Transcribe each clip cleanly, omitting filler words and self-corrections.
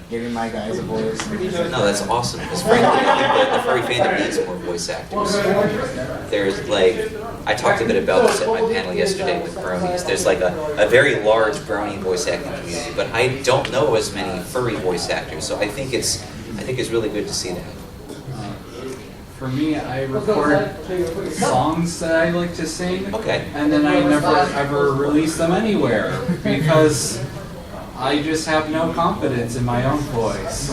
getting my guys a voice. No, that's awesome. Because frankly, I think the furry fandom needs more voice actors. There's like, I talked a bit about this at my panel yesterday with bronies. There's like a very large brony voice acting community, but I don't know as many furry voice actors. So I think it's really good to see that. For me, I record songs that I like to sing, Okay. and then I never ever release them anywhere because I just have no confidence in my own voice.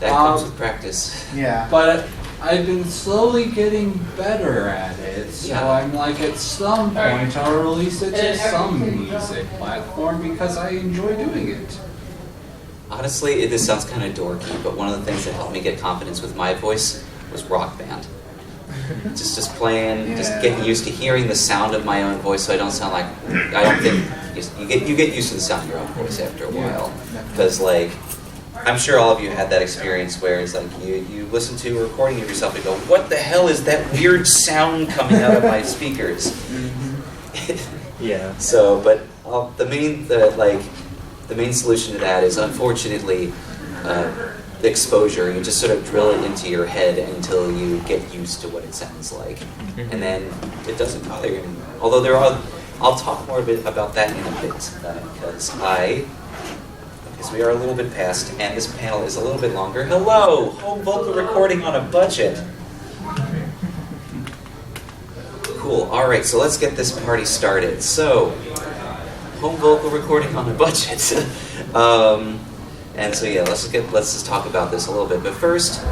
That comes with practice. Yeah. But I've been slowly getting better at it, so Yeah. I'm like, at some point I'll release it to some music platform because I enjoy doing it. Honestly, this sounds kind of dorky, but one of the things that helped me get confidence with my voice was Rock Band. Just playing, just getting used to hearing the sound of my own voice, so I don't sound like, I don't think, you get used to the sound of your own voice after a while. Because like, I'm sure all of you had that experience where it's like, you listen to a recording of yourself and go, what the hell is that weird sound coming out of my speakers? Yeah. So, but the main solution to that is, unfortunately, the exposure. You just sort of drill it into your head until you get used to what it sounds like, and then it doesn't bother you anymore. Although I'll talk more a bit about that in a bit, because we are a little bit past, and this panel is a little bit longer. Hello, home vocal recording on a budget. Cool. All right, so let's get this party started. So, home vocal recording on a budget. And so yeah, let's just talk about this a little bit. But first,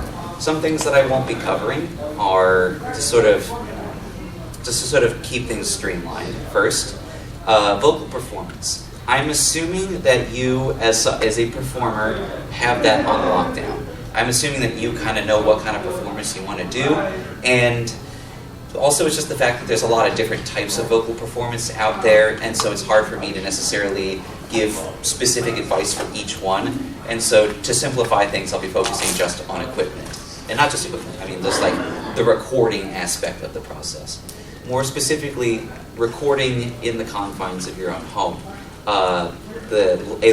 some things that I won't be covering are to sort of keep things streamlined. First, vocal performance. I'm assuming that you, as a performer, have that on lockdown. I'm assuming that you kind of know what kind of performance you want to do, and also it's just the fact that there's a lot of different types of vocal performance out there, and so it's hard for me to necessarily give specific advice for each one. And so to simplify things, I'll be focusing just on equipment. And not just equipment, I mean just like the recording aspect of the process. More specifically, recording in the confines of your own home. A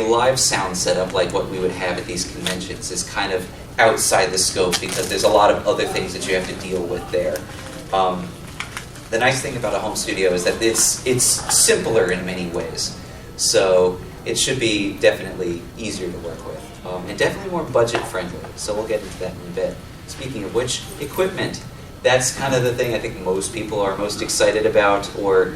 live sound setup like what we would have at these conventions is kind of outside the scope because there's a lot of other things that you have to deal with there. The nice thing about a home studio is that it's simpler in many ways. So it should be definitely easier to work with. And definitely more budget friendly. So we'll get into that in a bit. Speaking of which, equipment. That's kind of the thing I think most people are most excited about, or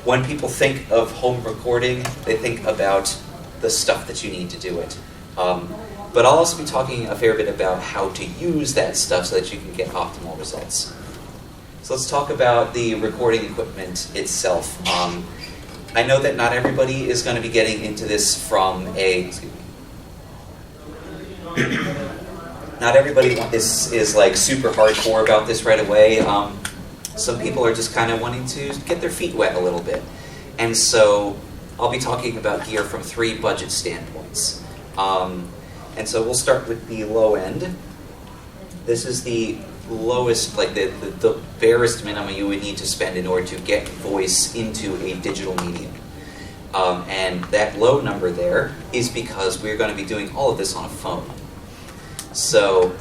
when people think of home recording, they think about the stuff that you need to do it. But I'll also be talking a fair bit about how to use that stuff so that you can get optimal results. So let's talk about the recording equipment itself. I know that not everybody is going to be getting into this from not everybody is like super hardcore about this right away. Some people are just kind of wanting to get their feet wet a little bit. And so I'll be talking about gear from 3 budget standpoints. And so we'll start with the low end. This is the lowest, like the barest minimum you would need to spend in order to get voice into a digital medium. And that low number there is because we're going to be doing all of this on a phone. So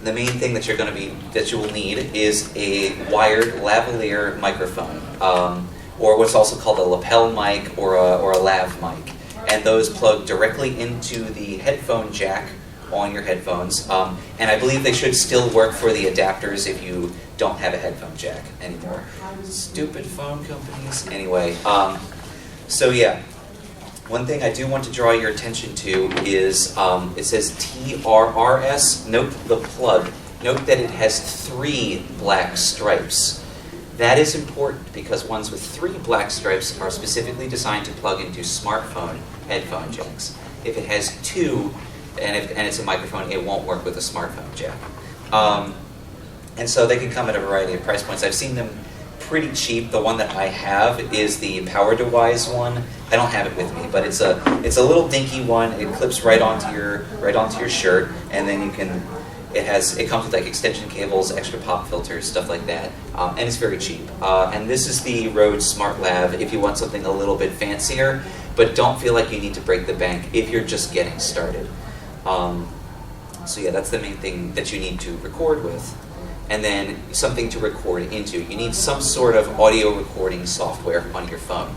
the main thing that you will need is a wired lavalier microphone, or what's also called a lapel mic or a lav mic. And those plug directly into the headphone jack on your headphones. And I believe they should still work for the adapters if you don't have a headphone jack anymore. Stupid phone companies. Anyway, so yeah. One thing I do want to draw your attention to is it says TRRS. Note the plug. Note that it has 3 black stripes. That is important because ones with 3 black stripes are specifically designed to plug into smartphone headphone jacks. If it has 2 and it's a microphone, it won't work with a smartphone jack. And so they can come at a variety of price points. I've seen them pretty cheap. The one that I have is the PowerDeWise one. I don't have it with me, but it's a little dinky one. It clips right onto your shirt, and then it comes with like extension cables, extra pop filters, stuff like that, and it's very cheap. And this is the Rode Smart Lav if you want something a little bit fancier, but don't feel like you need to break the bank if you're just getting started. So yeah, that's the main thing that you need to record with. And then something to record into. You need some sort of audio recording software on your phone.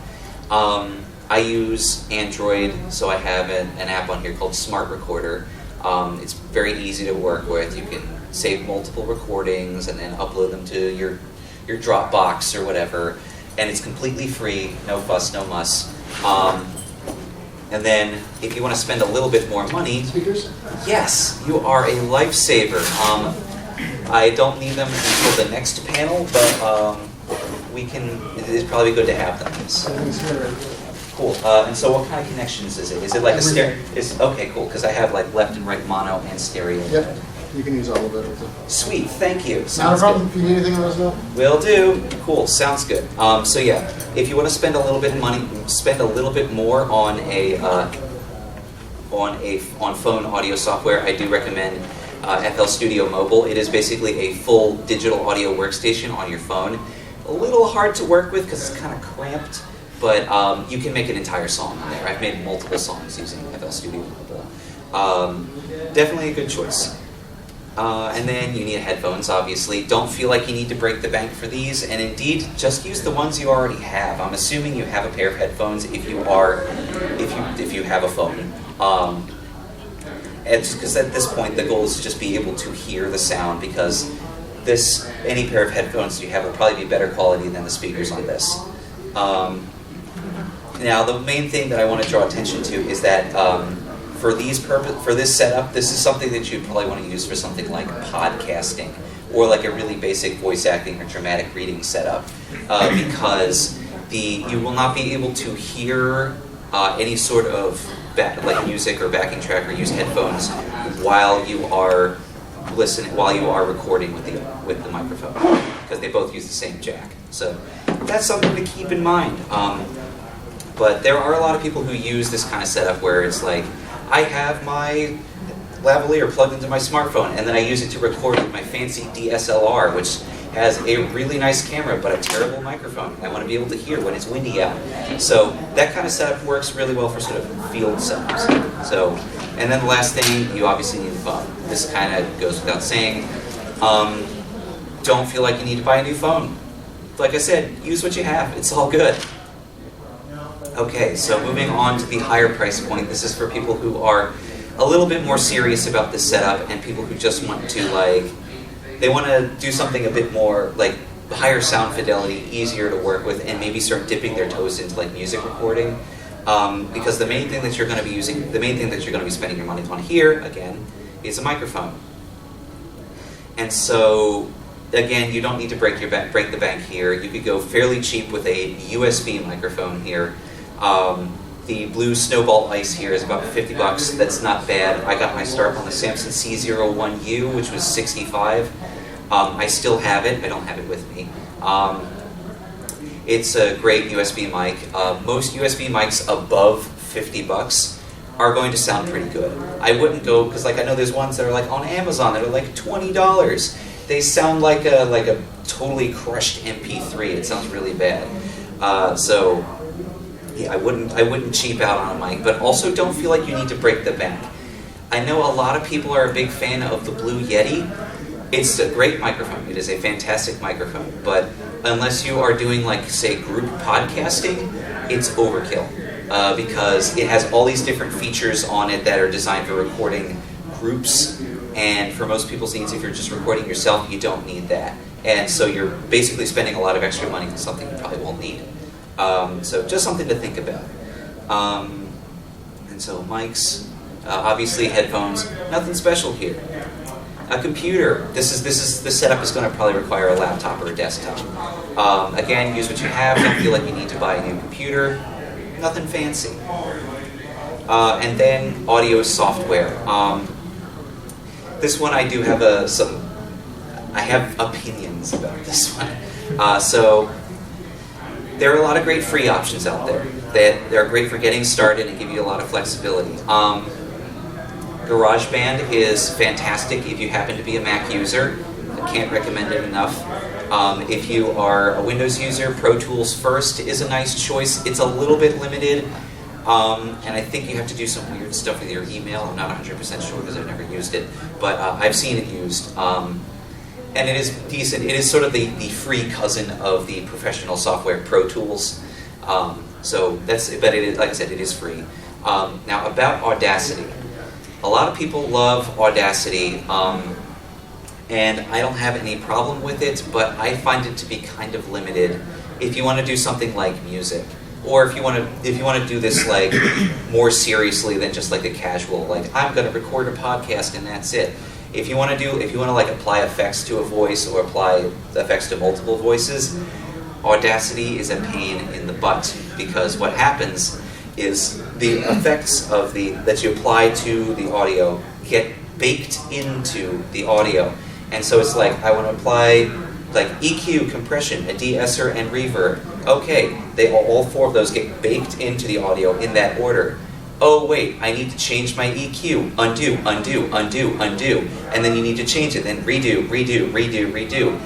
I use Android, so I have an app on here called Smart Recorder. It's very easy to work with. You can save multiple recordings and then upload them to your Dropbox or whatever. And it's completely free, no fuss, no muss. And then, if you want to spend a little bit more money, Speakers? yes, you are a lifesaver. I don't need them until the next panel, but it is probably good to have them. Cool. And so what kind of connections is it? Is it like a stereo? Okay, cool, because I have like left and right mono and stereo. Yep, you can use all of it. Sweet, thank you. Not a Sounds problem. good. If you need anything, let us know. Will do. Cool, sounds good. So yeah, if you want to spend a little bit of money, spend a little bit more on on phone audio software, I do recommend FL Studio Mobile. It is basically a full digital audio workstation on your phone. A little hard to work with because it's kind of cramped, but you can make an entire song on there. I've made multiple songs using FL Studio Mobile. Definitely a good choice. And then you need headphones, obviously. Don't feel like you need to break the bank for these, and indeed, just use the ones you already have. I'm assuming you have a pair of headphones if you have a phone. Because at this point, the goal is to just be able to hear the sound, because any pair of headphones you have will probably be better quality than the speakers on this. Now, the main thing that I want to draw attention to is that for this setup, this is something that you'd probably want to use for something like podcasting, or like a really basic voice acting or dramatic reading setup, because you will not be able to hear any sort of like music or backing track or use headphones while you are recording with the microphone, because they both use the same jack. So that's something to keep in mind. But there are a lot of people who use this kind of setup where it's like, I have my lavalier plugged into my smartphone, and then I use it to record with my fancy DSLR, which has a really nice camera but a terrible microphone. I want to be able to hear when it's windy out. So that kind of setup works really well for sort of field setups. So, and then the last thing, you obviously need a phone. This kind of goes without saying. Don't feel like you need to buy a new phone. Like I said, use what you have. It's all good. Okay, so moving on to the higher price point. This is for people who are a little bit more serious about this setup, and people who just want to they want to do something a bit more like higher sound fidelity, easier to work with, and maybe start dipping their toes into like music recording. Because the main thing that you're going to be spending your money on here, again, is a microphone. And so, again, you don't need to break the bank here. You could go fairly cheap with a USB microphone here. The blue Snowball Ice here is about $50. That's not bad. I got my start on the Samson C01U, which was $65. I still have it. I don't have it with me. It's a great USB mic. Most USB mics above $50 are going to sound pretty good. I wouldn't go, because I know there's ones that are like on Amazon that are like $20. They sound like a totally crushed MP3. It sounds really bad. So yeah, I wouldn't cheap out on a mic, but also don't feel like you need to break the bank. I know a lot of people are a big fan of the Blue Yeti. It's a great microphone. It is a fantastic microphone, but unless you are doing say group podcasting, it's overkill, because it has all these different features on it that are designed for recording groups, and for most people's needs, if you're just recording yourself, you don't need that. And so you're basically spending a lot of extra money on something you probably won't need. So just something to think about. And so mics, obviously headphones, nothing special here. A computer. The setup is going to probably require a laptop or a desktop. Again, use what you have. Don't feel like you need to buy a new computer. Nothing fancy. And then audio software. This one I do have I have opinions about this one. So there are a lot of great free options out there that are great for getting started and give you a lot of flexibility. GarageBand is fantastic if you happen to be a Mac user. I can't recommend it enough. If you are a Windows user, Pro Tools First is a nice choice. It's a little bit limited. And I think you have to do some weird stuff with your email. I'm not 100% sure because I've never used it, but I've seen it used. And it is decent. It is sort of the free cousin of the professional software Pro Tools. But it is, like I said, it is free. Now about Audacity. A lot of people love Audacity, and I don't have any problem with it, but I find it to be kind of limited if you want to do something like music. Or if you want to do this like more seriously than just like a casual, like I'm going to record a podcast and that's it. If you want to like apply effects to a voice or apply effects to multiple voices, Audacity is a pain in the butt, because what happens is the effects that you apply to the audio get baked into the audio. And so it's like, I want to apply like EQ, compression, a de-esser, and reverb. Okay, all four of those get baked into the audio in that order. Oh wait, I need to change my EQ. Undo, undo, undo, undo. And then you need to change it, then redo, redo, redo, redo.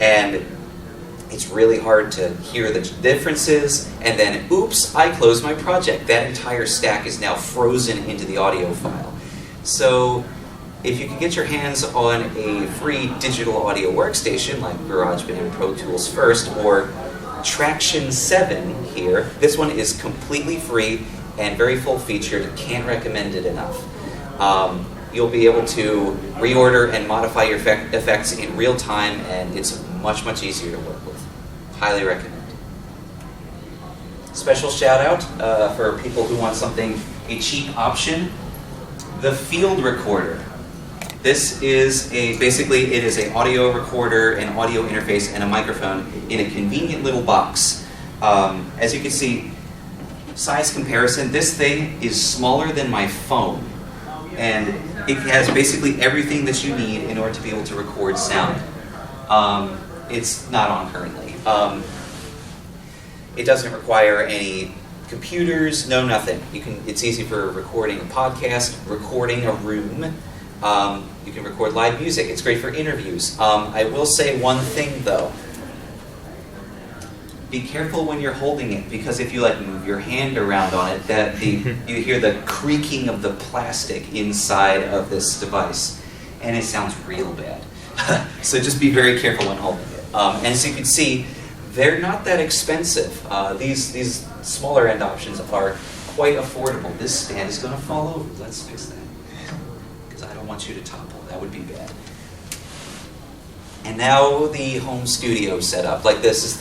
And it's really hard to hear the differences, and then, oops, I closed my project. That entire stack is now frozen into the audio file. So if you can get your hands on a free digital audio workstation like GarageBand and Pro Tools First, or Traction 7 here, this one is completely free and very full-featured. Can't recommend it enough. You'll be able to reorder and modify your effects in real time, and it's much, much easier to work with. Highly recommend. Special shout out for people who want a cheap option, the Field Recorder. This is basically it is an audio recorder, an audio interface, and a microphone in a convenient little box. As you can see, size comparison, this thing is smaller than my phone, and it has basically everything that you need in order to be able to record sound. It's not on currently. It doesn't require any computers, no nothing. It's easy for recording a podcast, recording a room. You can record live music. It's great for interviews. I will say one thing though. Be careful when you're holding it, because if you like move your hand around on it, you hear the creaking of the plastic inside of this device, and it sounds real bad. So just be very careful when holding it. And as you can see, they're not that expensive. These smaller end options are quite affordable. This stand is going to fall over. Let's fix that, because I don't want you to topple. That would be bad. And now the home studio setup. Like this is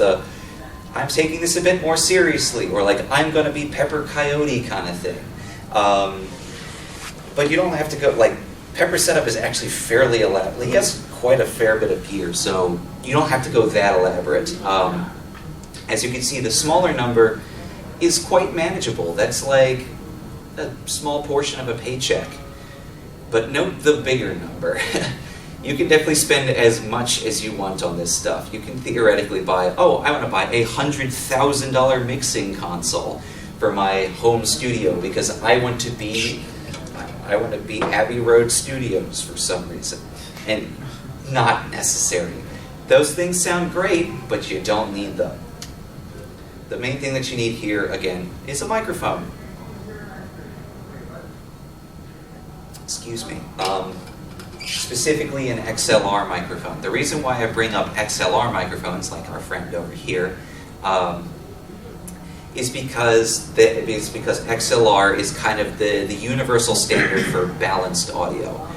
I'm taking this a bit more seriously, or like I'm going to be Pepper Coyote kind of thing. But you don't have to go, like Pepper's setup is actually fairly elaborate. He has quite a fair bit of gear, so you don't have to go that elaborate. As you can see, the smaller number is quite manageable. That's like a small portion of a paycheck. But note the bigger number. You can definitely spend as much as you want on this stuff. You can theoretically buy, I want to buy a $100,000 mixing console for my home studio because I want to be Abbey Road Studios for some reason. And not necessary. Those things sound great, but you don't need them. The main thing that you need here, again, is a microphone. Excuse me. Specifically an XLR microphone. The reason why I bring up XLR microphones, like our friend over here, is because XLR is kind of the universal standard for balanced audio.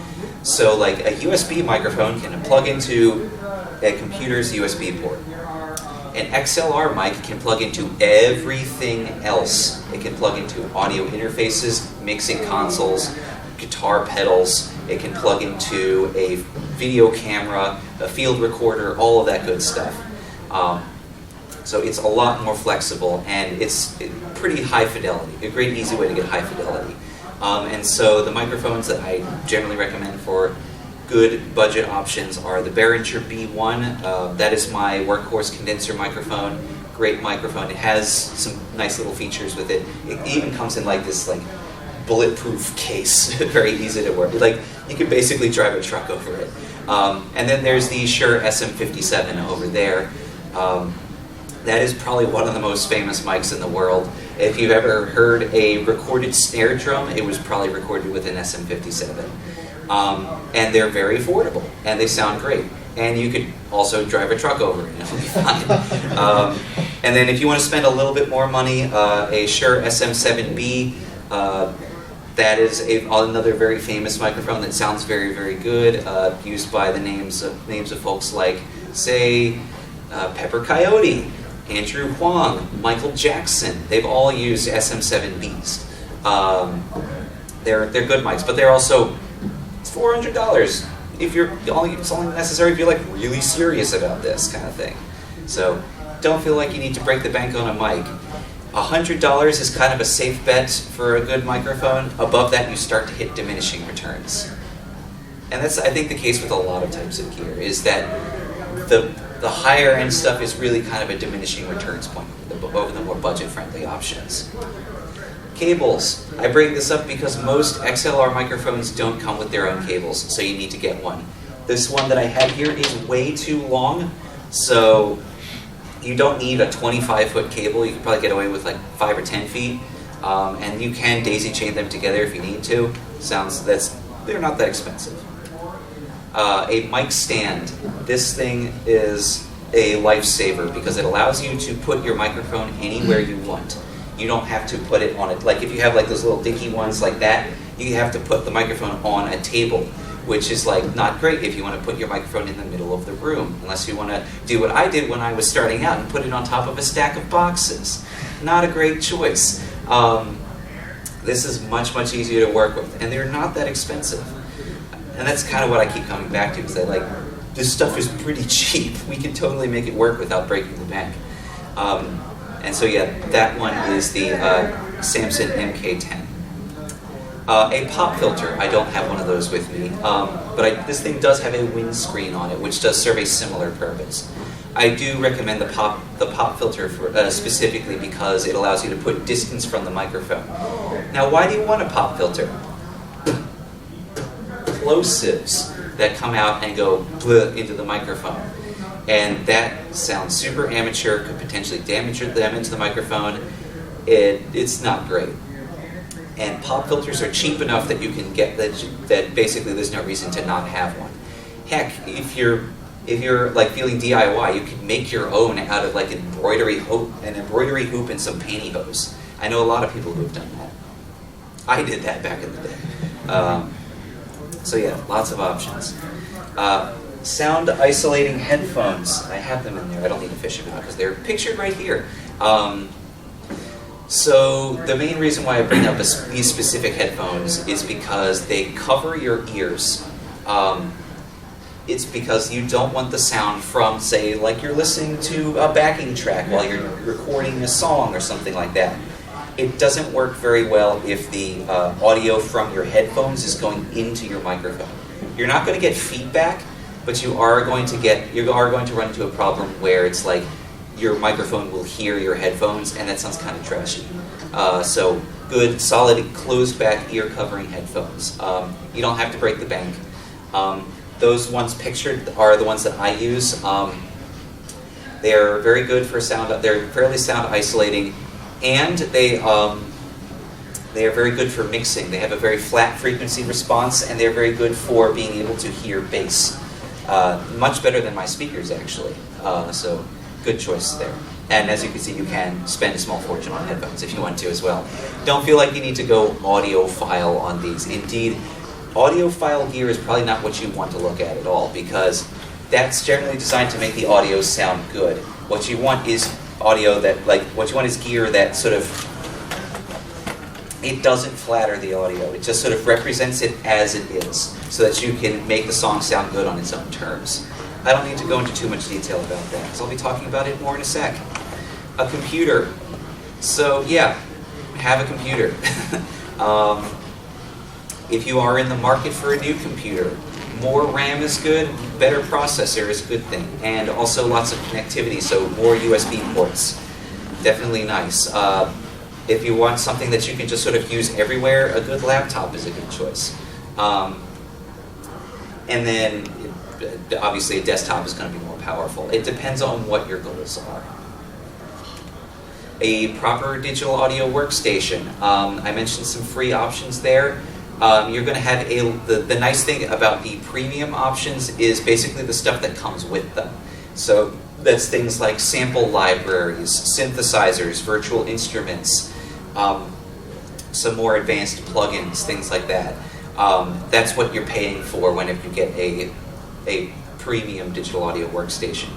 So like a USB microphone can plug into a computer's USB port. An XLR mic can plug into everything else. It can plug into audio interfaces, mixing consoles, guitar pedals. It can plug into a video camera, a field recorder, all of that good stuff. So it's a lot more flexible, and it's pretty high fidelity, a great easy way to get high fidelity. And so the microphones that I generally recommend for good budget options are the Behringer B1. That is my workhorse condenser microphone. Great microphone. It has some nice little features with it. It even comes in like this bulletproof case. Very easy to work. Like you could basically drive a truck over it. And then there's the Shure SM57 over there. That is probably one of the most famous mics in the world. If you've ever heard a recorded snare drum, it was probably recorded with an SM57. And they're very affordable, and they sound great. And you could also drive a truck over it, and it'll be fine. And then if you want to spend a little bit more money, a Shure SM7B, that is another very famous microphone that sounds very, very good, used by the names of folks like, say, Pepper Coyote, Andrew Huang, Michael Jackson. They've all used SM7Bs. They're good mics, but they're also $400. If it's only necessary if you're like really serious about this kind of thing. So don't feel like you need to break the bank on a mic. $100 is kind of a safe bet for a good microphone. Above that, you start to hit diminishing returns. And that's, I think, the case with a lot of types of gear, is that the higher end stuff is really kind of a diminishing returns point over the more budget-friendly options. Cables. I bring this up because most XLR microphones don't come with their own cables, so you need to get one. This one that I have here is way too long, so you don't need a 25-foot cable. You can probably get away with like 5 or 10 feet, and you can daisy chain them together if you need to. They're not that expensive. A mic stand. This thing is a lifesaver because it allows you to put your microphone anywhere you want. You don't have to put it on it. Like if you have like those little dinky ones like that, you have to put the microphone on a table, which is like not great if you want to put your microphone in the middle of the room, unless you want to do what I did when I was starting out and put it on top of a stack of boxes. Not a great choice. This is much, much easier to work with, and they're not that expensive. And that's kind of what I keep coming back to, because this stuff is pretty cheap. We can totally make it work without breaking the bank. And so yeah, that one is the Samson MK10. A pop filter. I don't have one of those with me, but this thing does have a windscreen on it, which does serve a similar purpose. I do recommend the pop filter specifically because it allows you to put distance from the microphone. Now, why do you want a pop filter? Plosives that come out and go into the microphone. And that sounds super amateur, could potentially damage the microphone. It's not great. And pop filters are cheap enough that you can get that basically there's no reason to not have one. Heck, if you're like feeling DIY, you can make your own out of like an embroidery hoop and some pantyhose. I know a lot of people who have done that. I did that back in the day. So yeah, lots of options. Sound isolating headphones. I have them in there. I don't need to fish them out because they're pictured right here. So the main reason why I bring up these specific headphones is because they cover your ears. It's because you don't want the sound from, say, like you're listening to a backing track while you're recording a song or something like that. It doesn't work very well if the audio from your headphones is going into your microphone. You're not going to get feedback, but you are going to run into a problem where it's like your microphone will hear your headphones, and that sounds kind of trashy. So good, solid, closed back ear covering headphones. You don't have to break the bank. Those ones pictured are the ones that I use. They're very good for sound. They're fairly sound isolating, and they are very good for mixing. They have a very flat frequency response, and they're very good for being able to hear bass. Much better than my speakers, actually. So good choice there. And as you can see, you can spend a small fortune on headphones if you want to as well. Don't feel like you need to go audiophile on these. Indeed, audiophile gear is probably not what you want to look at all, because that's generally designed to make the audio sound good. What you want is gear that sort of, it doesn't flatter the audio. It just sort of represents it as it is, so that you can make the song sound good on its own terms. I don't need to go into too much detail about that, because I'll be talking about it more in a sec. A computer. So yeah, have a computer. If you are in the market for a new computer, more RAM is good, better processor is a good thing, and also lots of connectivity, so more USB ports. Definitely nice. If you want something that you can just sort of use everywhere, a good laptop is a good choice. And then, obviously, a desktop is going to be more powerful. It depends on what your goals are. a proper digital audio workstation. I mentioned some free options there. You're going to have the nice thing about the premium options is basically the stuff that comes with them. So that's things like sample libraries, synthesizers, virtual instruments, some more advanced plugins, things like that. That's what you're paying for whenever you get a premium digital audio workstation.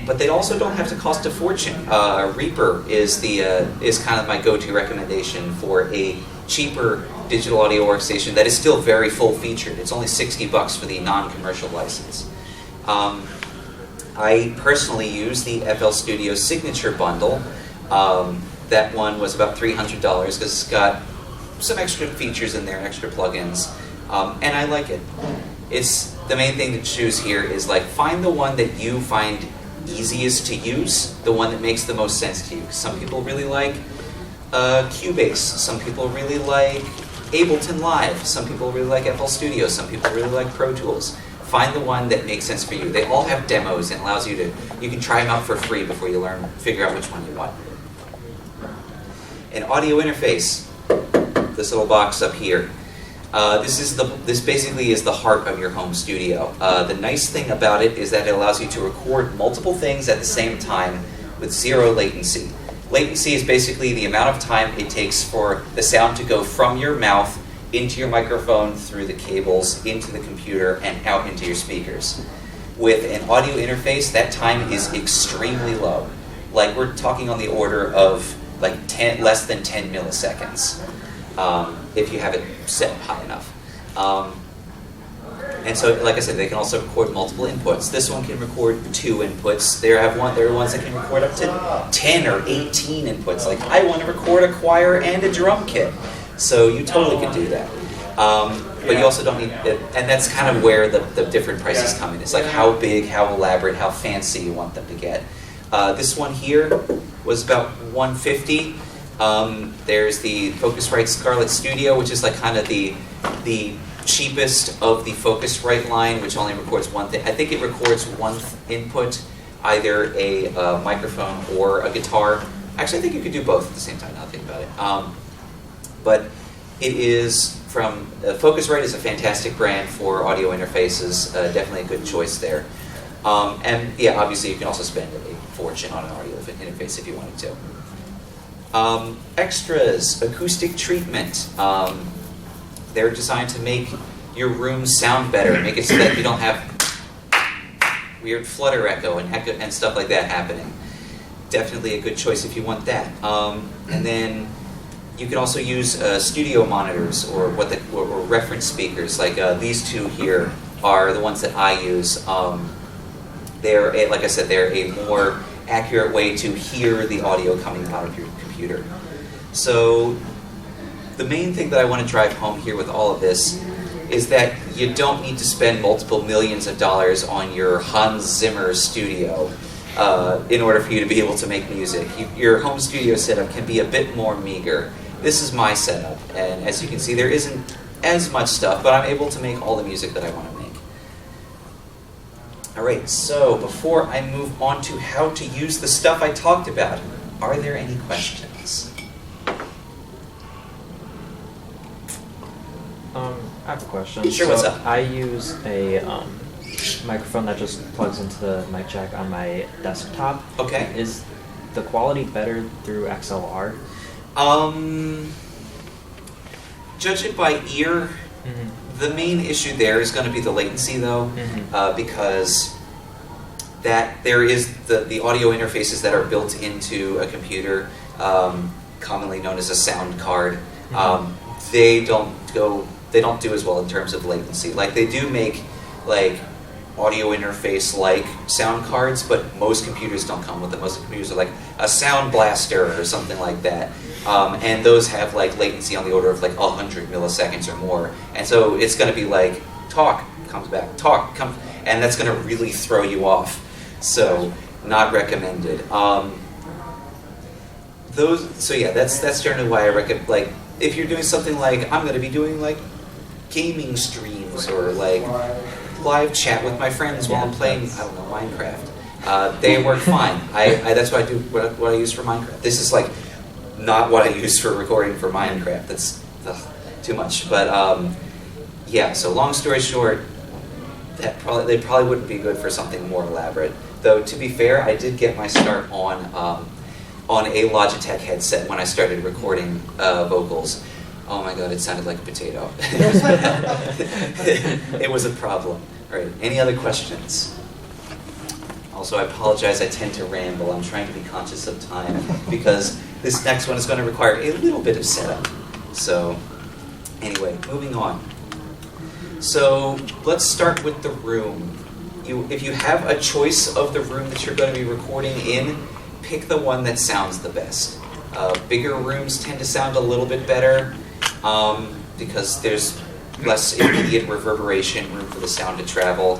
But they also don't have to cost a fortune. Reaper is kind of my go-to recommendation for a cheaper digital audio workstation that is still very full-featured. It's only $60 for the non-commercial license. I personally use the FL Studio Signature Bundle. That one was about $300 because it's got some extra features in there, extra plugins, and I like it. It's the main thing to choose here is like find the one that you find easiest to use, the one that makes the most sense to you. Some people really like Cubase, some people really like Ableton Live, some people really like FL Studio, some people really like Pro Tools. Find the one that makes sense for you. They all have demos and allows you can try them out for free before you figure out which one you want. An audio interface, this little box up here. This basically is the heart of your home studio. The nice thing about it is that it allows you to record multiple things at the same time with zero latency. Latency is basically the amount of time it takes for the sound to go from your mouth into your microphone, through the cables, into the computer, and out into your speakers. With an audio interface, that time is extremely low. Like we're talking on the order of like less than 10 milliseconds. If you have it set high enough. And so, like I said, they can also record multiple inputs. This one can record 2 inputs. There are ones that can record up to 10 or 18 inputs. Like, I want to record a choir and a drum kit. So you totally can do that. But you also don't need it, and that's kind of where the different prices come in. It's like how big, how elaborate, how fancy you want them to get. This one here was about $150. There's the Focusrite Scarlett Studio, which is like kind of the cheapest of the Focusrite line, which only records one thing. I think it records one input, either a microphone or a guitar. Actually, I think you could do both at the same time, now that I think about it. But it is from Focusrite is a fantastic brand for audio interfaces. Definitely a good choice there. And yeah, obviously you can also spend a fortune on an audio interface if you wanted to. Extras, acoustic treatment. They're designed to make your room sound better, make it so that you don't have weird flutter echo and stuff like that happening. Definitely a good choice if you want that. And then you can also use studio monitors or or reference speakers. Like these two here are the ones that I use. Like I said, they're a more accurate way to hear the audio coming out of your computer. So the main thing that I want to drive home here with all of this is that you don't need to spend multiple millions of dollars on your Hans Zimmer studio in order for you to be able to make music. Your home studio setup can be a bit more meager. This is my setup, and as you can see, there isn't as much stuff, but I'm able to make all the music that I want to make. Alright, so before I move on to how to use the stuff I talked about, are there any questions? I have a question. Sure, what's up? I use a microphone that just plugs into the mic jack on my desktop. Okay. Is the quality better through XLR? Judge it by ear. Mm-hmm. The main issue there is going to be the latency, though, because there is the audio interfaces that are built into a computer, commonly known as a sound card. They don't do as well in terms of latency. Like they do make like audio interface like sound cards, but most computers don't come with them. Most computers are like a Sound Blaster or something like that. And those have like latency on the order of like 100 milliseconds or more. And so it's going to be like talk, comes back, talk, comes, and that's going to really throw you off. So not recommended. So yeah, that's generally why I recommend, like, if you're doing something like, I'm going to be doing like gaming streams or like live chat with my friends while I'm playing, I don't know, Minecraft. They work fine. That's what I do. What I use for Minecraft. This is like not what I use for recording for Minecraft. That's too much. But yeah. So long story short, they probably wouldn't be good for something more elaborate. Though to be fair, I did get my start on a Logitech headset when I started recording vocals. Oh my god, it sounded like a potato. It was a problem. All right. Any other questions? Also, I apologize, I tend to ramble. I'm trying to be conscious of time because this next one is going to require a little bit of setup. So, anyway, moving on. So, let's start with the room. If you have a choice of the room that you're going to be recording in, pick the one that sounds the best. Bigger rooms tend to sound a little bit better because there's less immediate reverberation, room for the sound to travel.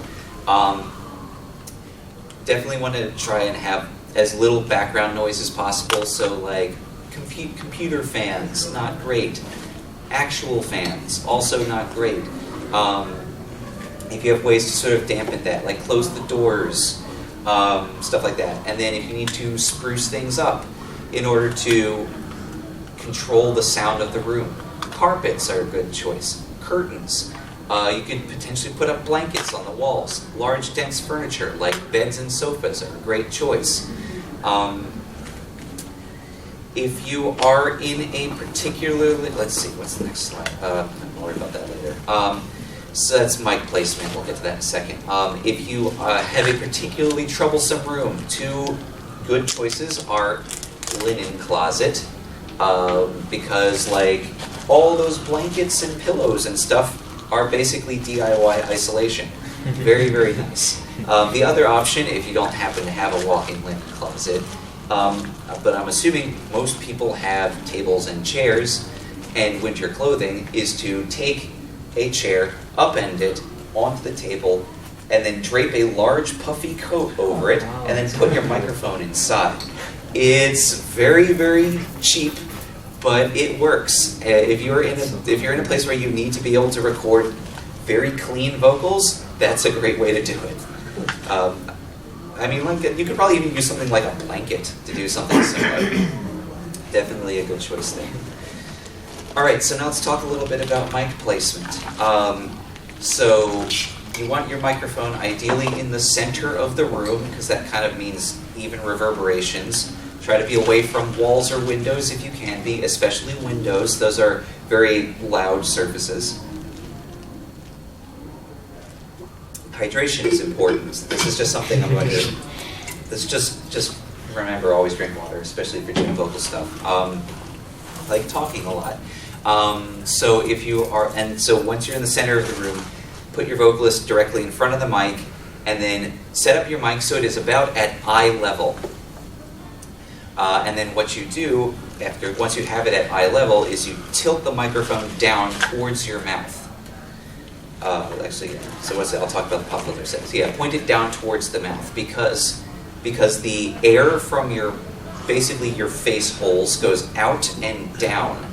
Definitely want to try and have as little background noise as possible, so like computer fans, not great. Actual fans, also not great. If you have ways to sort of dampen that, like close the doors, stuff like that. And then if you need to spruce things up in order to control the sound of the room, carpets are a good choice. Curtains. You could potentially put up blankets on the walls. Large, dense furniture, like beds and sofas, are a great choice. If you are in a particularly... Let's see, what's the next slide? I'll worry about that later. So that's mic placement. We'll get to that in a second. If you have a particularly troublesome room, two good choices are linen closet, because like all those blankets and pillows and stuff are basically DIY isolation. Very, very nice. The other option, if you don't happen to have a walk-in linen closet, but I'm assuming most people have tables and chairs and winter clothing, is to take a chair, upend it onto the table, and then drape a large puffy coat over it, and then put your microphone inside. It's very, very cheap, but it works. If you're in a place where you need to be able to record very clean vocals, that's a great way to do it. I mean, like, you could probably even use something like a blanket to do something similar. Definitely a good choice there. All right, so now let's talk a little bit about mic placement. So you want your microphone ideally in the center of the room, because that kind of means even reverberations. Try to be away from walls or windows if you can be, especially windows. Those are very loud surfaces. Hydration is important. This is just something I'm going to... Just remember, always drink water, especially if you're doing vocal stuff. Like talking a lot. So if you are... And so once you're in the center of the room, put your vocalist directly in front of the mic, and then set up your mic so it is about at eye level. And then what you do once you have it at eye level is you tilt the microphone down towards your mouth. Actually, yeah. So I'll talk about the pop filter settings. Yeah, point it down towards the mouth because the air from basically your face holes goes out and down.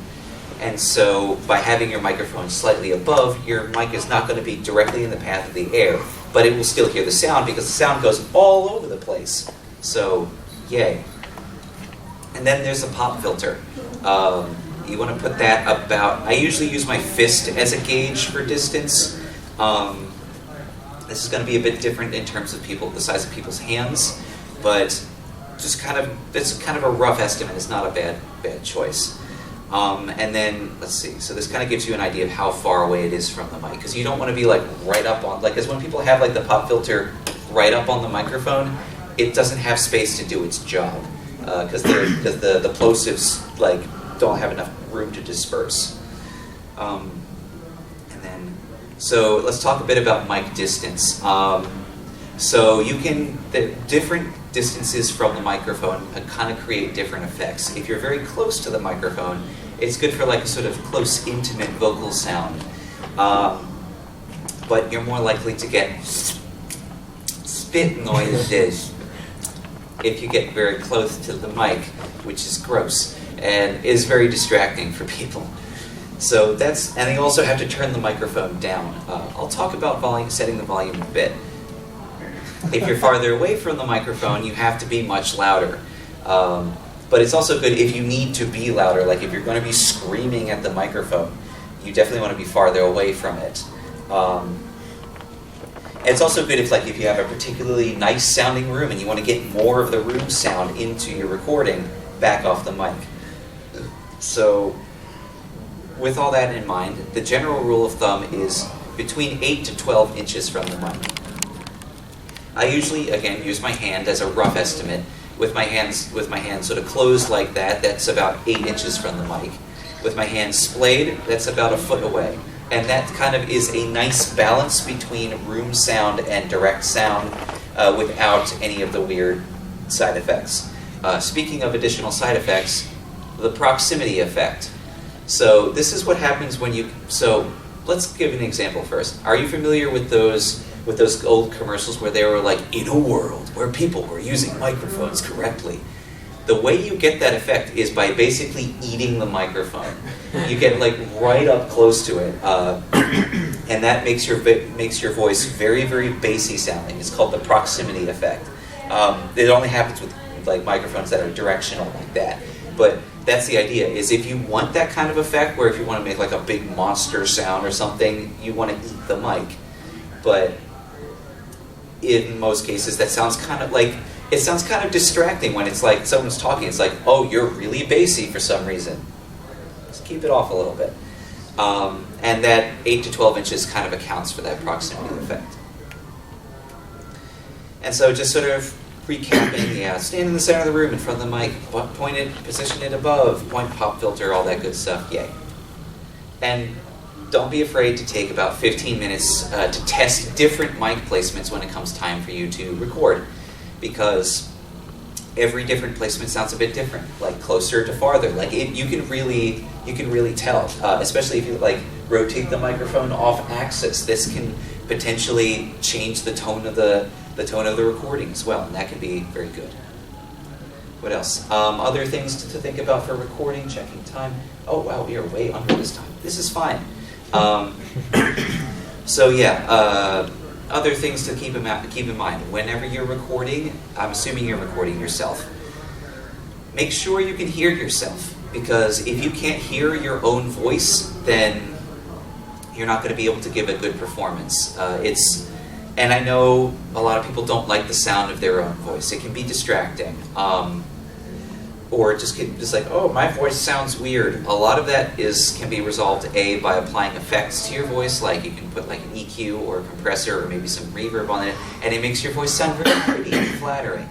And so by having your microphone slightly above, your mic is not going to be directly in the path of the air, but it will still hear the sound because the sound goes all over the place. So, yay. And then there's a pop filter. You want to put that about... I usually use my fist as a gauge for distance. This is going to be a bit different in terms of the size of people's hands, but it's kind of a rough estimate. It's not a bad choice. And then, let's see, so this kind of gives you an idea of how far away it is from the mic, because you don't want to be like right up on, like, because when people have like the pop filter right up on the microphone, it doesn't have space to do its job, because the plosives like don't have enough room to disperse. So let's talk a bit about mic distance. So the different distances from the microphone kind of create different effects. If you're very close to the microphone, it's good for like a sort of close, intimate vocal sound. But you're more likely to get spit noises if you get very close to the mic, which is gross and is very distracting for people. So and you also have to turn the microphone down. I'll talk about setting the volume a bit. If you're farther away from the microphone, you have to be much louder. But it's also good if you need to be louder, like if you're going to be screaming at the microphone, you definitely want to be farther away from it. It's also good if you have a particularly nice sounding room and you want to get more of the room sound into your recording, back off the mic. So with all that in mind, the general rule of thumb is between 8 to 12 inches from the mic. I usually, again, use my hand as a rough estimate. With my hands sort of closed like that, that's about 8 inches from the mic. With my hands splayed, that's about a foot away. And that kind of is a nice balance between room sound and direct sound without any of the weird side effects. Speaking of additional side effects, the proximity effect. So this is what happens when you... So let's give an example first. Are you familiar with those old commercials where they were like, in a world where people were using microphones correctly? The way you get that effect is by basically eating the microphone. You get right up close to it, and that makes your voice very, very bassy sounding. It's called the proximity effect. It only happens with microphones that are directional like that. But that's the idea, is if you want that kind of effect, where if you want to make a big monster sound or something, you want to eat the mic. But in most cases, that sounds kind of it sounds kind of distracting when it's like someone's talking. It's like, oh, you're really bassy for some reason. Just keep it off a little bit. And that 8 to 12 inches kind of accounts for that proximity effect. And so just sort of recapping, stand in the center of the room in front of the mic, point it, position it above, point pop filter, all that good stuff, yay. And don't be afraid to take about 15 minutes to test different mic placements when it comes time for you to record, because every different placement sounds a bit different, closer to farther. You can really tell, especially if you rotate the microphone off axis. This can potentially change the tone of the recording as well, and that can be very good. What else? Other things to think about for recording, checking time. Oh wow, we are way under this time. This is fine. Other things to keep in mind. Whenever you're recording, I'm assuming you're recording yourself, make sure you can hear yourself, because if you can't hear your own voice, then you're not going to be able to give a good performance. And I know a lot of people don't like the sound of their own voice. It can be distracting. Or just oh, my voice sounds weird. A lot of that can be resolved by applying effects to your voice, you can put an EQ or a compressor or maybe some reverb on it, and it makes your voice sound very pretty and flattering,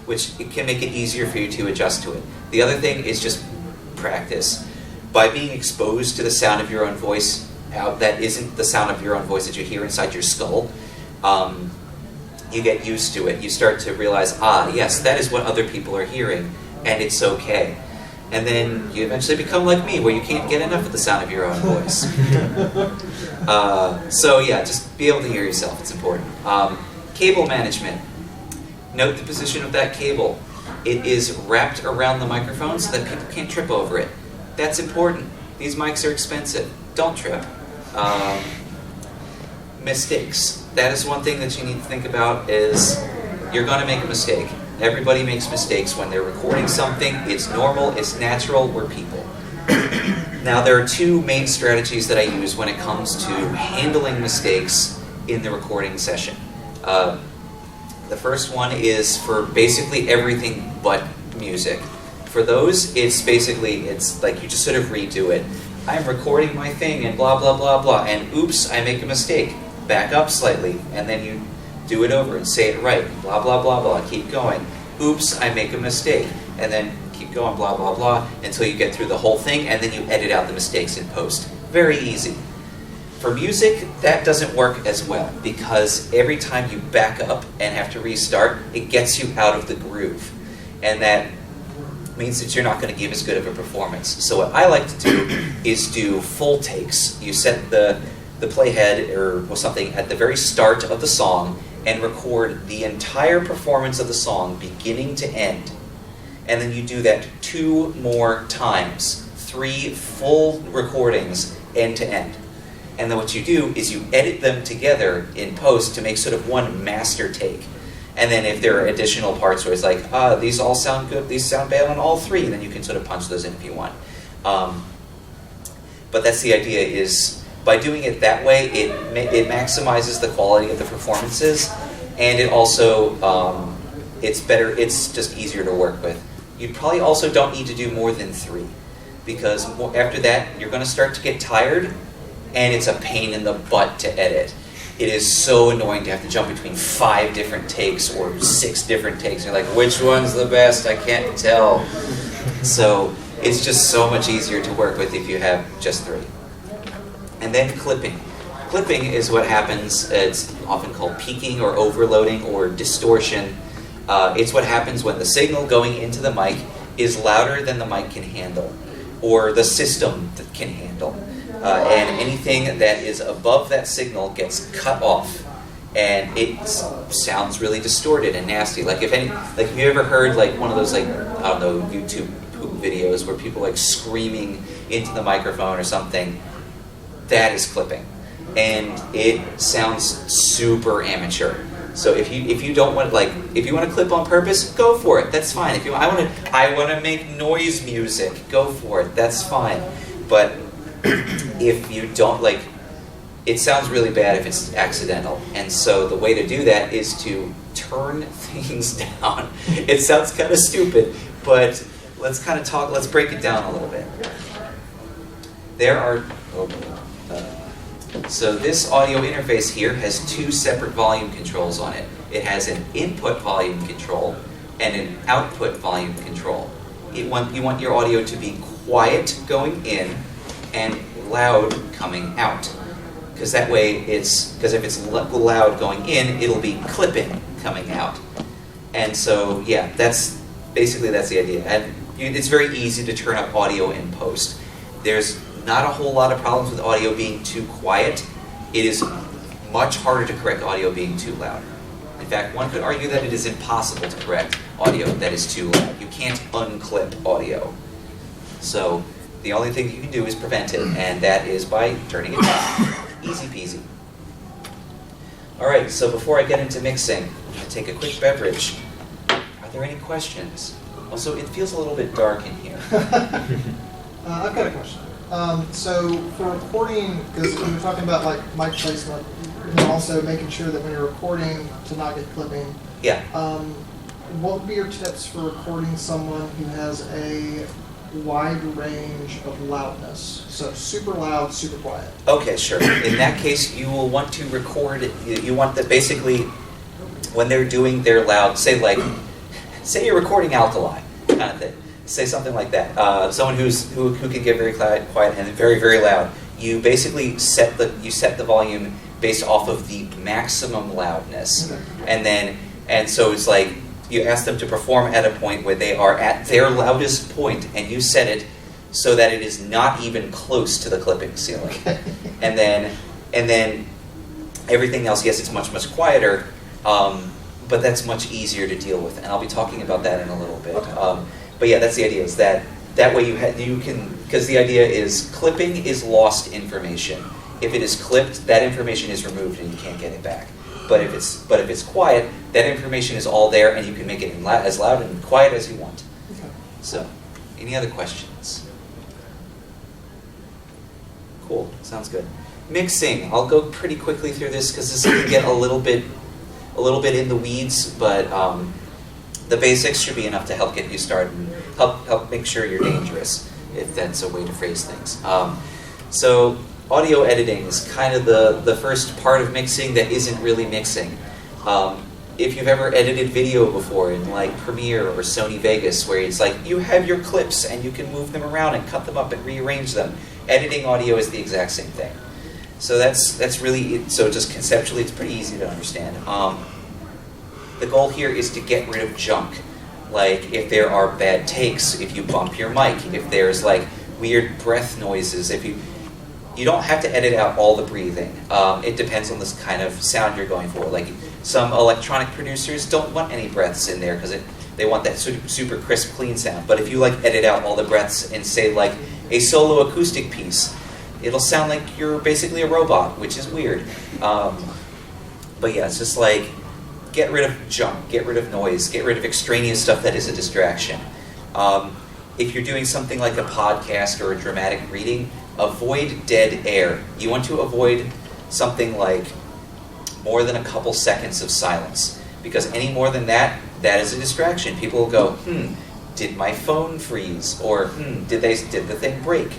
which it can make it easier for you to adjust to it. The other thing is just practice. By being exposed to the sound of your own voice that isn't the sound of your own voice that you hear inside your skull, you get used to it. You start to realize, yes, that is what other people are hearing, and it's okay. And then you eventually become like me, where you can't get enough of the sound of your own voice. Just be able to hear yourself. It's important. Cable management. Note the position of that cable. It is wrapped around the microphone so that people can't trip over it. That's important. These mics are expensive. Don't trip. Mistakes. That is one thing that you need to think about, is you're going to make a mistake. Everybody makes mistakes when they're recording something. It's normal, it's natural, we're people. Now, there are two main strategies that I use when it comes to handling mistakes in the recording session. The first one is for basically everything but music. For those, it's like you just sort of redo it. I'm recording my thing and blah, blah, blah, blah, and oops, I make a mistake. Back up slightly, and then you do it over and say it right, blah, blah, blah, blah, keep going. Oops, I make a mistake, and then keep going, blah, blah, blah, until you get through the whole thing, and then you edit out the mistakes in post. Very easy. For music, that doesn't work as well, because every time you back up and have to restart, it gets you out of the groove. And that means that you're not going to give as good of a performance. So what I like to do is do full takes. You set the playhead or something at the very start of the song and record the entire performance of the song beginning to end. And then you do that 2 more times, 3 full recordings end to end. And then what you do is you edit them together in post to make sort of one master take. And then if there are additional parts where it's like, these all sound good, these sound bad on all three, then you can sort of punch those in if you want. But that's the idea, is by doing it that way, it maximizes the quality of the performances, and it also, it's better, it's just easier to work with. You probably also don't need to do more than 3, because after that, you're going to start to get tired, and it's a pain in the butt to edit. It is so annoying to have to jump between 5 different takes or 6 different takes. You're like, which one's the best? I can't tell. So it's just so much easier to work with if you have just 3. And then clipping. Clipping is what happens, it's often called peaking or overloading or distortion. It's what happens when the signal going into the mic is louder than the mic can handle, or the system that can handle. And anything that is above that signal gets cut off, and it sounds really distorted and nasty. Like have you ever heard like one of those, like, I don't know, YouTube poop videos where people like screaming into the microphone or something? That is clipping, and it sounds super amateur. So if you don't want, like, if you want to clip on purpose, go for it. That's fine. If you I want to make noise music, go for it. That's fine. But if you don't, like, it sounds really bad if it's accidental. And so the way to do that is to turn things down. It sounds kind of stupid, but let's break it down a little bit. There are, so this audio interface here has 2 separate volume controls on it. It has an input volume control and an output volume control. You want your audio to be quiet going in and loud coming out, because that way because if it's loud going in, it'll be clipping coming out. And so yeah, that's the idea. And it's very easy to turn up audio in post. There's not a whole lot of problems with audio being too quiet. It is much harder to correct audio being too loud. In fact, one could argue that it is impossible to correct audio that is too loud. You can't unclip audio. So the only thing you can do is prevent it, and that is by turning it down. Easy peasy. Alright, so before I get into mixing, I'm going to take a quick beverage. Are there any questions? Also, it feels a little bit dark in here. I've got a question. So for recording, because when you're talking about like mic placement, and also making sure that when you're recording to not get clipping, Yeah. what would be your tips for recording someone who has a wide range of loudness? So super loud, super quiet. Okay, sure. In that case, you will want to record, you want that basically, when they're doing their loud, say you're recording alkali, kind of thing. Say something like that. Someone who can get very quiet and very, very loud. You basically set the volume based off of the maximum loudness. Okay. And so it's like, you ask them to perform at a point where they are at their loudest point, and you set it so that it is not even close to the clipping ceiling. Okay. And then everything else, yes, it's much, much quieter, but that's much easier to deal with. And I'll be talking about that in a little bit. Okay. But yeah, that's the idea, is that way you can, because the idea is clipping is lost information. If it is clipped, that information is removed and you can't get it back. But if it's quiet, that information is all there, and you can make it as loud and quiet as you want. Okay. So, any other questions? Cool, sounds good. Mixing, I'll go pretty quickly through this because this can get a little bit in the weeds, but the basics should be enough to help get you started and help make sure you're dangerous, if that's a way to phrase things. So audio editing is kind of the first part of mixing that isn't really mixing. If you've ever edited video before in like Premiere or Sony Vegas, where it's like you have your clips and you can move them around and cut them up and rearrange them, editing audio is the exact same thing. So that's really, so just conceptually it's pretty easy to understand. The goal here is to get rid of junk. Like if there are bad takes, if you bump your mic, if there's like weird breath noises, if you don't have to edit out all the breathing. It depends on this kind of sound you're going for. Like some electronic producers don't want any breaths in there because they want that super crisp, clean sound. But if you like edit out all the breaths and say like a solo acoustic piece, it'll sound like you're basically a robot, which is weird. But yeah, it's just like get rid of junk, get rid of noise, get rid of extraneous stuff that is a distraction. If you're doing something like a podcast or a dramatic reading, avoid dead air. You want to avoid something like more than a couple seconds of silence, because any more than that, that is a distraction. People will go, did my phone freeze? Or, did the thing break?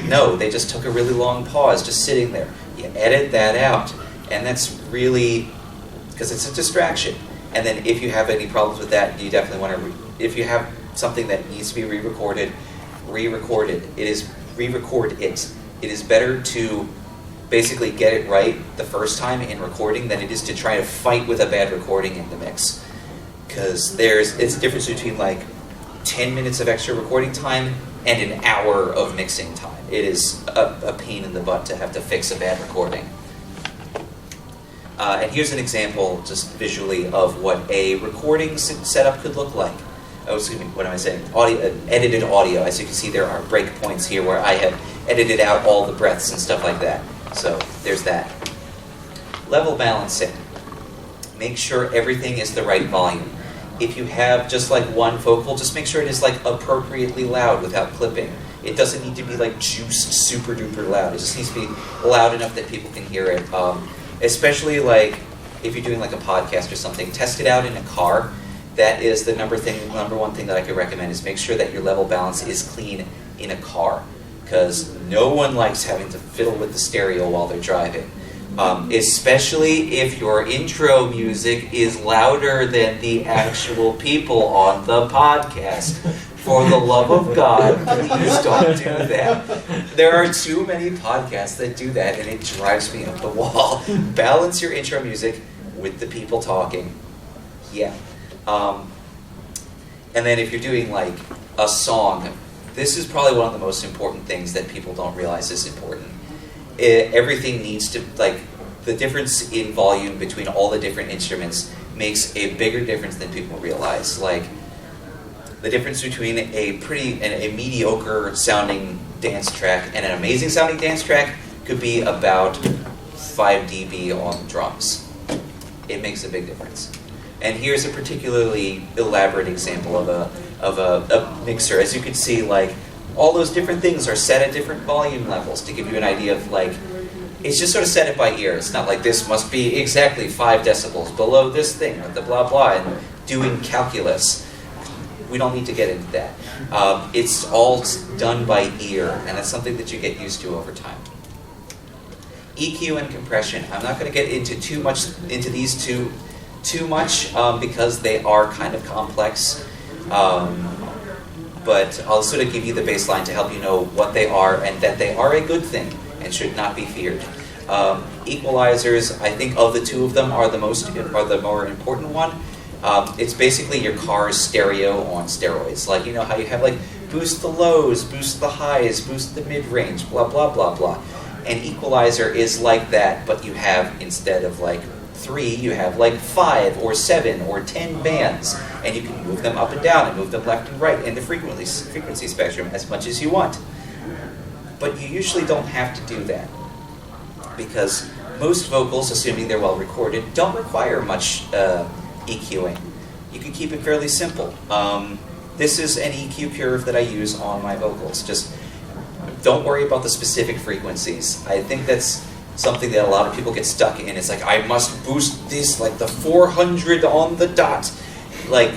No, they just took a really long pause just sitting there. You edit that out, and that's really, because it's a distraction. And then if you have any problems with that, you definitely want to, if you have something that needs to be re-recorded, re-record it. Re-record it. It is better to basically get it right the first time in recording than it is to try to fight with a bad recording in the mix. Because it's a difference between like 10 minutes of extra recording time and an hour of mixing time. It is a pain in the butt to have to fix a bad recording. And here's an example, just visually, of what a recording setup could look like. Oh, excuse me, what am I saying? Edited audio. As you can see, there are breakpoints here where I have edited out all the breaths and stuff like that. So there's that. Level balancing. Make sure everything is the right volume. If you have just like one vocal, just make sure it is like appropriately loud without clipping. It doesn't need to be like juiced super duper loud. It just needs to be loud enough that people can hear it. Especially like if you're doing like a podcast or something, test it out in a car. That is the number one thing that I could recommend, is make sure that your level balance is clean in a car, because no one likes having to fiddle with the stereo while they're driving. Especially if your intro music is louder than the actual people on the podcast. For the love of God, please don't do that. There are too many podcasts that do that, and it drives me up the wall. Balance your intro music with the people talking. Yeah. And then if you're doing like a song, this is probably one of the most important things that people don't realize is important. Everything needs to, like, the difference in volume between all the different instruments makes a bigger difference than people realize. Like, the difference between a mediocre sounding dance track and an amazing sounding dance track could be about 5 dB on drums. It makes a big difference. And here's a particularly elaborate example of a mixer. As you can see, like, all those different things are set at different volume levels to give you an idea of, like, it's just sort of set it by ear. It's not like this must be exactly 5 decibels below this thing, with the blah blah, and doing calculus. We don't need to get into that. It's all done by ear, and that's something that you get used to over time. EQ and compression. I'm not going to get into these two too much because they are kind of complex, but I'll sort of give you the baseline to help you know what they are and that they are a good thing and should not be feared. Equalizers, I think of the two of them, are the more important one. It's basically your car's stereo on steroids. Like, you know how you have like boost the lows, boost the highs, boost the mid-range, blah blah blah blah. An equalizer is like that, but you have, instead of like 3, you have like 5 or 7 or 10 bands, and you can move them up and down and move them left and right in the frequency spectrum as much as you want. But you usually don't have to do that, because most vocals, assuming they're well recorded, don't require much EQing. You can keep it fairly simple. This is an EQ curve that I use on my vocals. Just don't worry about the specific frequencies. I think that's something that a lot of people get stuck in. It's like, I must boost this like the 400 on the dot. Like,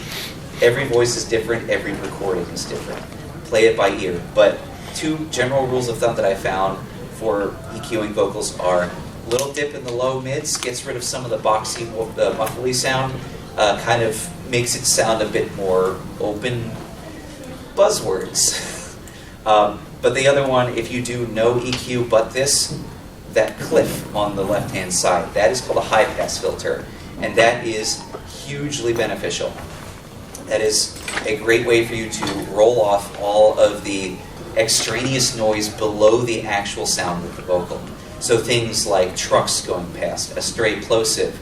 every voice is different, every recording is different. Play it by ear. But 2 general rules of thumb that I found for EQing vocals are: little dip in the low mids gets rid of some of the boxy, muffly sound, kind of makes it sound a bit more open. Buzzwords. But the other one, if you do no EQ but this, that cliff on the left-hand side, that is called a high-pass filter, and that is hugely beneficial. That is a great way for you to roll off all of the extraneous noise below the actual sound of the vocal. So things like trucks going past, a stray plosive,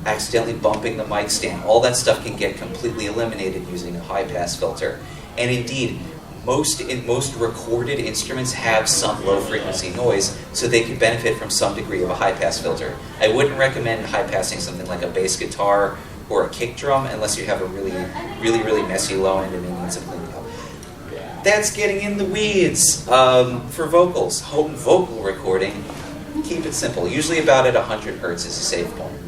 accidentally bumping the mic stand, all that stuff can get completely eliminated using a high-pass filter. And indeed, most recorded instruments have some low frequency noise, so they could benefit from some degree of a high pass filter. I wouldn't recommend high passing something like a bass guitar or a kick drum unless you have a really messy low end and it needs some cleaning up. That's getting in the weeds. For vocals, home vocal recording, keep it simple. Usually about at 100 hertz is a safe point.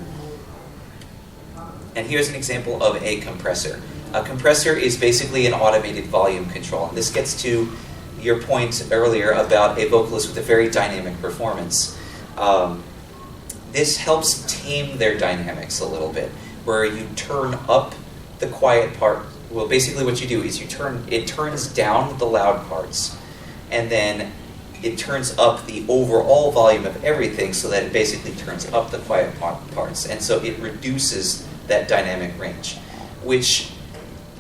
And here's an example of a compressor. A compressor is basically an automated volume control. And this gets to your point earlier about a vocalist with a very dynamic performance. This helps tame their dynamics a little bit, where you turn up the quiet part. Well, basically what you do is it turns down the loud parts, and then it turns up the overall volume of everything so that it basically turns up the quiet parts. And so it reduces that dynamic range, which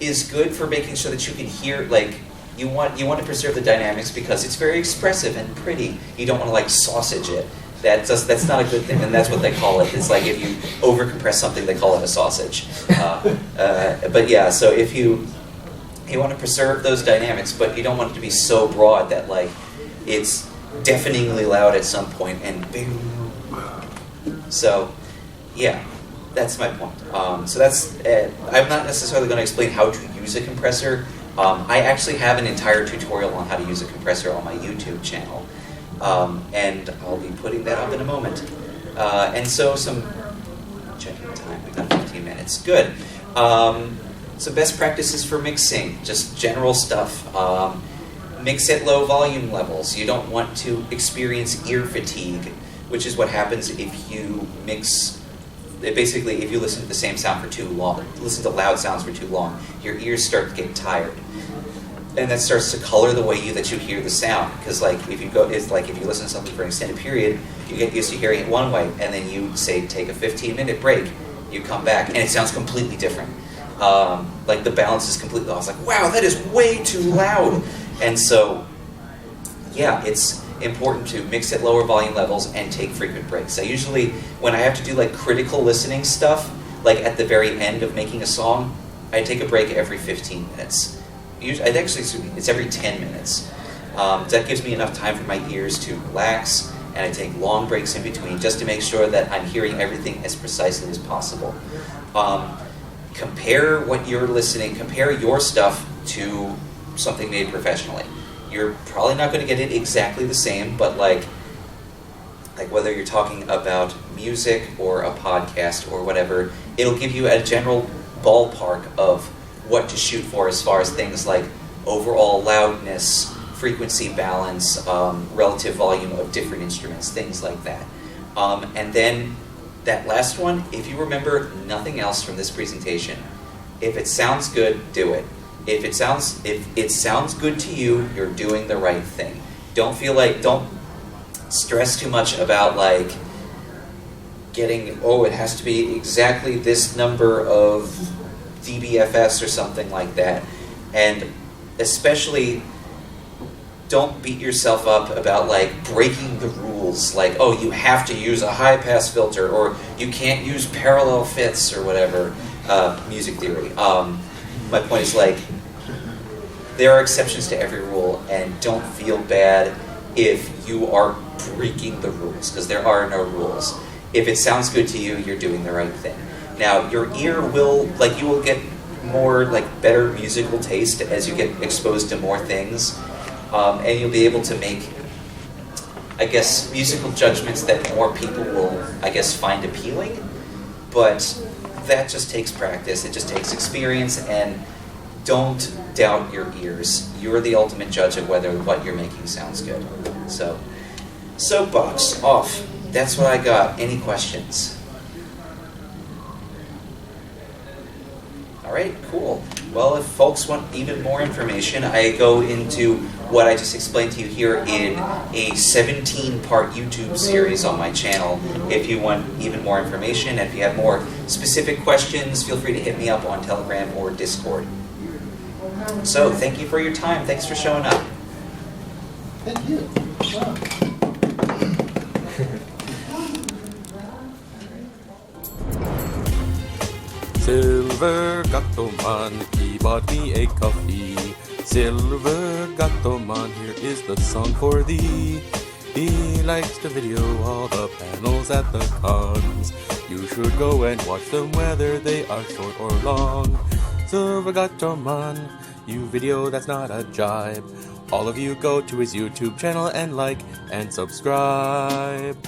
is good for making sure that you can hear, like, you want to preserve the dynamics because it's very expressive and pretty. You don't want to like sausage it. That's not a good thing, and that's what they call it. It's like if you overcompress something, they call it a sausage. But yeah, so if you want to preserve those dynamics, but you don't want it to be so broad that like it's deafeningly loud at some point and bing. So yeah, that's my point. So that's I'm not necessarily going to explain how to use a compressor. I actually have an entire tutorial on how to use a compressor on my YouTube channel. And I'll be putting that up in a moment. And so checking the time, we've got 15 minutes. Good. Some best practices for mixing, just general stuff. Mix at low volume levels. You don't want to experience ear fatigue, which is what happens if you mix. Basically, if you listen to the same sound for too long, listen to loud sounds for too long, your ears start to get tired. And that starts to color the way that you hear the sound. Because if you listen to something for an extended period, you get used to hearing it one way, and then you say take a 15-minute break, you come back, and it sounds completely different. Like the balance is completely off. It's like, wow, that is way too loud. And so, yeah, it's important to mix at lower volume levels and take frequent breaks. I usually, when I have to do like critical listening stuff, like at the very end of making a song, I take a break every 15 minutes. It's every 10 minutes. That gives me enough time for my ears to relax, and I take long breaks in between just to make sure that I'm hearing everything as precisely as possible. Compare your stuff to something made professionally. You're probably not going to get it exactly the same, but like whether you're talking about music or a podcast or whatever, it'll give you a general ballpark of what to shoot for as far as things like overall loudness, frequency balance, relative volume of different instruments, things like that. And then that last one, if you remember nothing else from this presentation, if it sounds good, do it. If it sounds good to you, you're doing the right thing. Don't stress too much about like getting, it has to be exactly this number of dBFS or something like that. And especially don't beat yourself up about like breaking the rules, like, oh, you have to use a high pass filter, or you can't use parallel fifths or whatever, music theory. My point is like, there are exceptions to every rule, and don't feel bad if you are breaking the rules, because there are no rules. If it sounds good to you, you're doing the right thing. Now, your ear will, you will get more, better musical taste as you get exposed to more things, and you'll be able to make, musical judgments that more people will, find appealing, but that just takes practice, it just takes experience, and don't doubt your ears. You're the ultimate judge of whether what you're making sounds good. So, soapbox off. That's what I got. Any questions? All right, cool. Well, if folks want even more information, I go into what I just explained to you here in a 17-part YouTube series on my channel. If you want even more information, and if you have more specific questions, feel free to hit me up on Telegram or Discord. So, thank you for your time. Thanks for showing up. Thank you. Wow. Silver got to man, keyboard me a coffee. Silver Gatoman, here is the song for thee. He likes to video all the panels at the cons. You should go and watch them whether they are short or long. Silver Gatoman, you video that's not a jibe. All of you go to his YouTube channel and like and subscribe.